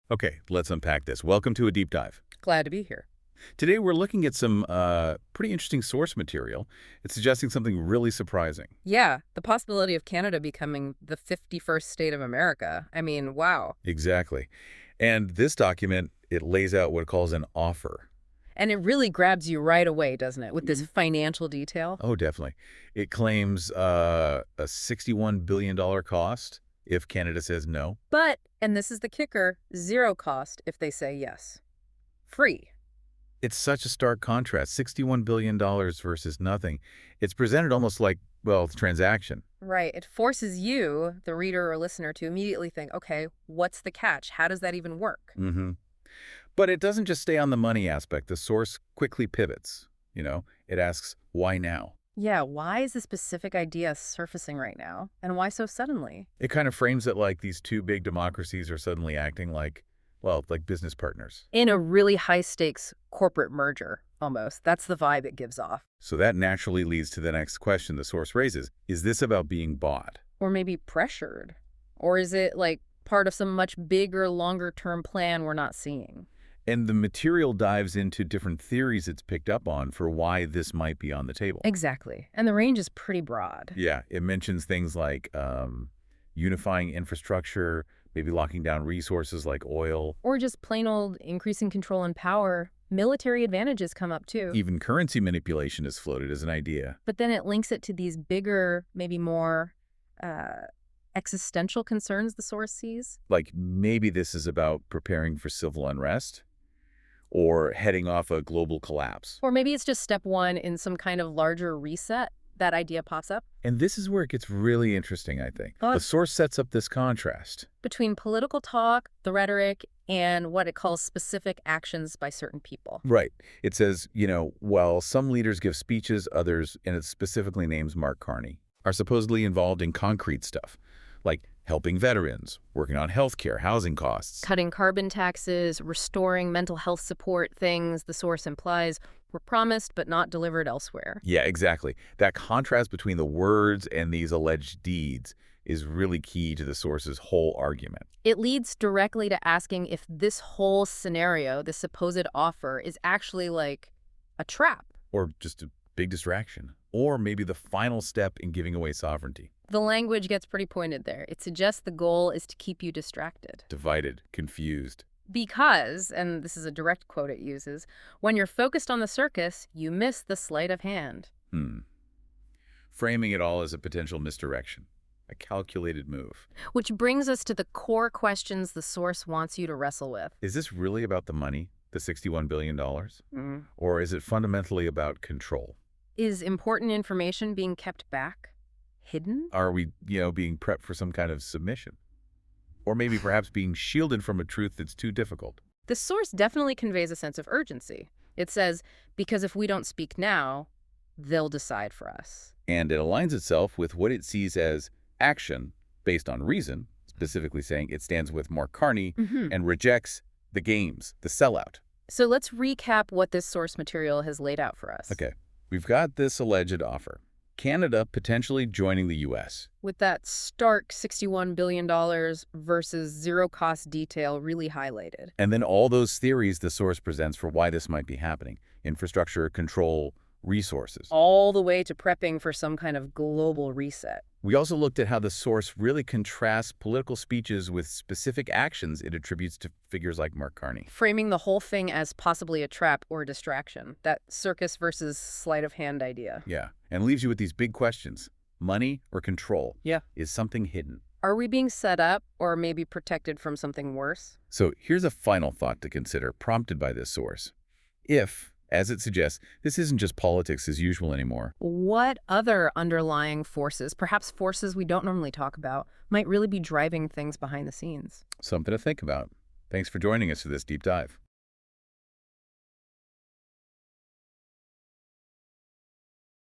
Okay, let's unpack this. Welcome to a deep dive. Glad to be here. Today we're looking at some pretty interesting source material. It's suggesting something really surprising. Yeah, the possibility of Canada becoming the 51st state of America. I mean, wow. Exactly. And this document, it lays out what it calls an offer. And it really grabs you right away, doesn't it, with this financial detail? Oh, definitely. It claims a $61 billion cost if Canada says no. But, and this is the kicker, zero cost if they say yes. Free. It's such a stark contrast, $61 billion versus nothing. It's presented almost like, well, the transaction. Right. It forces you, the reader or listener, to immediately think, okay, what's the catch? How does that even work? Mm-hmm. But it doesn't just stay on the money aspect. The source quickly pivots. It asks, why now? Yeah, why is this specific idea surfacing right now? And why so suddenly? It kind of frames it like these two big democracies are suddenly acting like, well, like business partners. In a really high-stakes corporate merger, almost. That's the vibe it gives off. So that naturally leads to the next question the source raises. Is this about being bought? Or maybe pressured? Or is it like part of some much bigger, longer-term plan we're not seeing? And the material dives into different theories it's picked up on for why this might be on the table. Exactly. And the range is pretty broad. Yeah, it mentions things like unifying infrastructure, maybe locking down resources like oil. Or just plain old increasing control and power. Military advantages come up too. Even currency manipulation is floated as an idea. But then it links it to these bigger, maybe more existential concerns the source sees. Like maybe this is about preparing for civil unrest or heading off a global collapse. Or maybe it's just step one in some kind of larger reset. That idea pops up. And this is where it gets really interesting, I think. Oh, The source sets up this contrast. between political talk, the rhetoric, and what it calls specific actions by certain people. Right. It says, while some leaders give speeches, others, and it specifically names Mark Carney, are supposedly involved in concrete stuff, like helping veterans, working on healthcare, housing costs. Cutting carbon taxes, restoring mental health support, things the source implies were promised but not delivered elsewhere. Yeah, exactly. That contrast between the words and these alleged deeds is really key to the source's whole argument. It leads directly to asking if this whole scenario, this supposed offer, is actually like a trap. Or just a big distraction. Or maybe the final step in giving away sovereignty. The language gets pretty pointed there. It suggests the goal is to keep you distracted. Divided, confused. Because, and this is a direct quote it uses, when you're focused on the circus, you miss the sleight of hand. Framing it all as a potential misdirection. A calculated move. Which brings us to the core questions the source wants you to wrestle with. Is this really about the money, the $61 billion? Mm. Or is it fundamentally about control? Is important information being kept back? Hidden? Are we, being prepped for some kind of submission? Or maybe perhaps being shielded from a truth that's too difficult? The source definitely conveys a sense of urgency. It says, because if we don't speak now, they'll decide for us. And it aligns itself with what it sees as action based on reason, specifically saying it stands with Mark Carney and rejects the games, the sellout. So let's recap what this source material has laid out for us. Okay, we've got this alleged offer. Canada potentially joining the U.S. With that stark $61 billion versus zero-cost detail really highlighted. And then all those theories the source presents for why this might be happening. Infrastructure, control, resources. All the way to prepping for some kind of global reset. We also looked at how the source really contrasts political speeches with specific actions it attributes to figures like Mark Carney. Framing the whole thing as possibly a trap or a distraction. That circus versus sleight of hand idea. Yeah, and leaves you with these big questions. Money or control? Yeah. Is something hidden? Are we being set up or maybe protected from something worse? So here's a final thought to consider, prompted by this source. If, as it suggests, this isn't just politics as usual anymore, What other underlying forces, perhaps forces we don't normally talk about, might really be driving things behind the scenes? something to think about. Thanks for joining us for this deep dive.